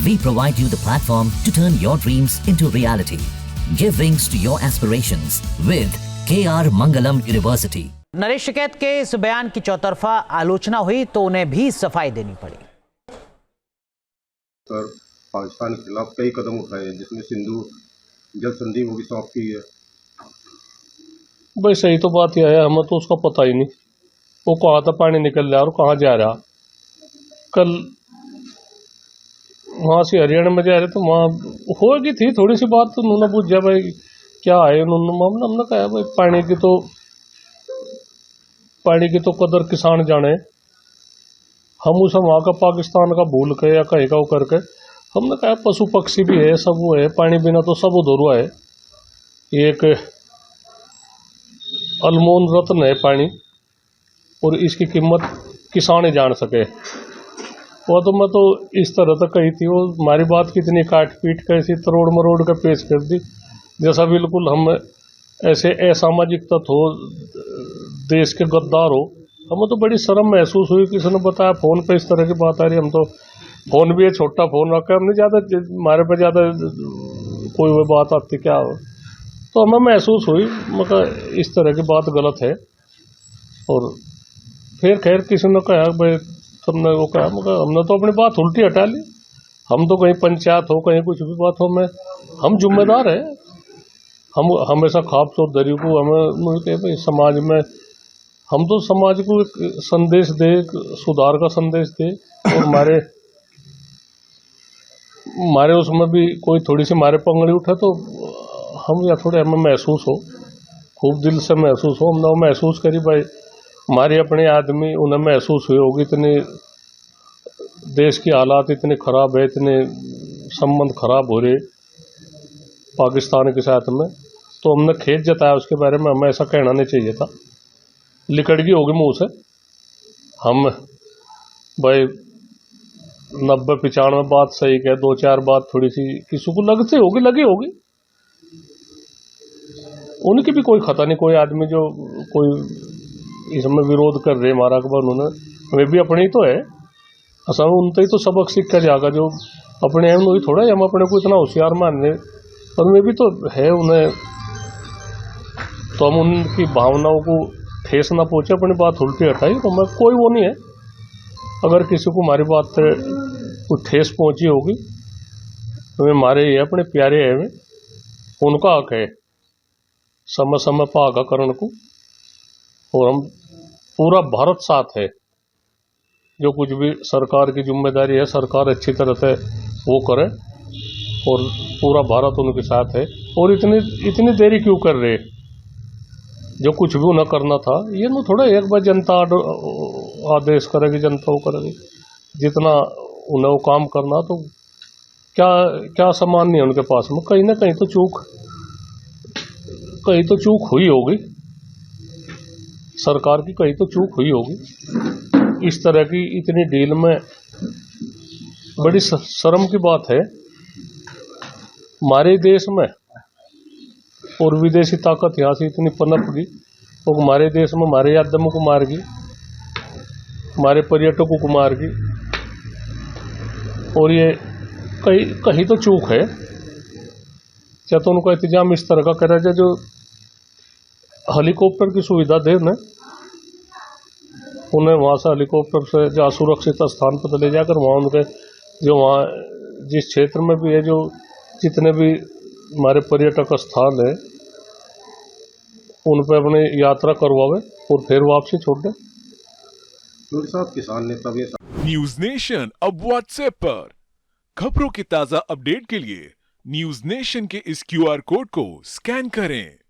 We provide you the platform to turn your dreams into reality. Give wings to your aspirations with KR Mangalam University. Naresh Tikait के इस बयान की चौतरफा आलोचना हुई तो उन्हें भी सफाई देनी पड़ी। सर, पाकिस्तान के खिलाफ कई कदम उठाए हैं जिसमें सिंधु जल संधि वो भी समाप्त की है। भाई सही तो बात यह है, हमें तो उसका पता ही नहीं वो कहाँ था पानी निकल रहा और कहाँ जा रहा। कल वहाँ से हरियाणा में जा रहे तो वहाँ होगी थी थोड़ी सी बात, तो उन्होंने पूछा भाई क्या है, उन्होंने हमने कहा भाई पानी की तो कदर किसान जाने। हम उसे वहाँ का पाकिस्तान का भूल के या कहीं का वो करके हमने कहा पशु पक्षी भी है, सब वो है, पानी बिना तो सब उधरुआ है। ये एक अनमोल रत्न है पानी, और इसकी कीमत किसान ही जान सके। वो तो मैं तो इस तरह तक कही थी, वो हमारी बात की इतनी काट पीट कर ऐसी तरोड़ मरोड़ कर पेश कर दी जैसा बिल्कुल हम ऐसे असामाजिक तत्व हो, देश के गद्दार हो। हमें तो बड़ी शर्म महसूस हुई, किसी ने बताया फोन पे इस तरह की बात आ रही। हम तो फोन भी है, छोटा फोन रखा है, हमने ज़्यादा हमारे पे ज़्यादा कोई वो बात आती क्या हो, तो हमें महसूस हुई मगर इस तरह की बात गलत है। और फिर खैर किसी ने कहा भाई तुमने वो कहा, मगर हमने तो अपनी बात उल्टी हटा ली। हम तो कहीं पंचायत हो कहीं कुछ भी बात हो में हम जिम्मेदार है। हम हमेशा खाप चौधरी को हमें कहे भाई समाज में हम तो समाज को एक संदेश दे, सुधार का संदेश दे, और हमारे उसमें भी कोई थोड़ी सी हमारे पंगड़ी उठे तो हम या थोड़े हमें महसूस हो, खूब दिल से महसूस हो। हमने वो महसूस करी भाई हमारे अपने आदमी उन्हें महसूस हुई होगी, इतने देश की हालात इतने ख़राब है, इतने संबंध खराब हो रहे पाकिस्तान के साथ में, तो हमने खेद जताया उसके बारे में। हमें ऐसा कहना नहीं चाहिए था, लिकड़गी होगी मुंह से। हम भाई 90-95 बात सही कह, 2-4 बात थोड़ी सी किसी को लगती होगी, लगी होगी, उनकी भी कोई खता नहीं। कोई आदमी जो कोई इसमें विरोध कर रहे हमारा अखबार, उन्होंने वे भी अपने ही तो है, असल उनसे ही तो सबक सीख कर जाएगा। जो अपने हैं वही थोड़ा हम अपने को इतना होशियार मान रहे, और वे भी तो है, उन्हें तो हम उनकी भावनाओं को ठेस ना पहुँचे, अपनी बात उल्टी हटाई। तो मैं कोई वो नहीं है, अगर किसी को हमारी बात कुछ ठेस पहुँची होगी तो वे हमारे ही अपने प्यारे हैं, वे उनका हक है समय समय पर आगा करण को। और हम पूरा भारत साथ है, जो कुछ भी सरकार की जिम्मेदारी है सरकार अच्छी तरह से वो करे, और पूरा भारत उनके साथ है। और इतनी देरी क्यों कर रहे, जो कुछ भी उन्हें करना था ये ना थोड़ा एक बार जनता आदेश करेगी, जनता वो करेगी, जितना उन्हें वो काम करना, तो क्या सामान नहीं है उनके पास में। कहीं ना कहीं तो चूक हुई होगी सरकार की, कहीं तो चूक हुई होगी। इस तरह की इतनी डील में बड़ी शर्म की बात है हमारे देश में, और विदेशी ताकत यहाँ से इतनी पनप गई, और हमारे देश में हमारे यादवों को मार गई, हमारे पर्यटकों को मार गई। और ये कहीं तो चूक है, या तो उनका इंतजाम इस तरह का करा जाए जो हेलीकॉप्टर की सुविधा दे उन्हें वहाँ से हेलीकॉप्टर से जहाँ सुरक्षित स्थान पर ले जाकर वहाँ उनके जो वहाँ जिस क्षेत्र में भी है, जो जितने भी हमारे पर्यटक स्थल है उन पर अपनी यात्रा करवावे और फिर वापसी छोड़ दे। किसान नेता भी न्यूज नेशन अब व्हाट्सएप पर खबरों की ताजा अपडेट के लिए न्यूज नेशन के इस QR कोड को स्कैन करें।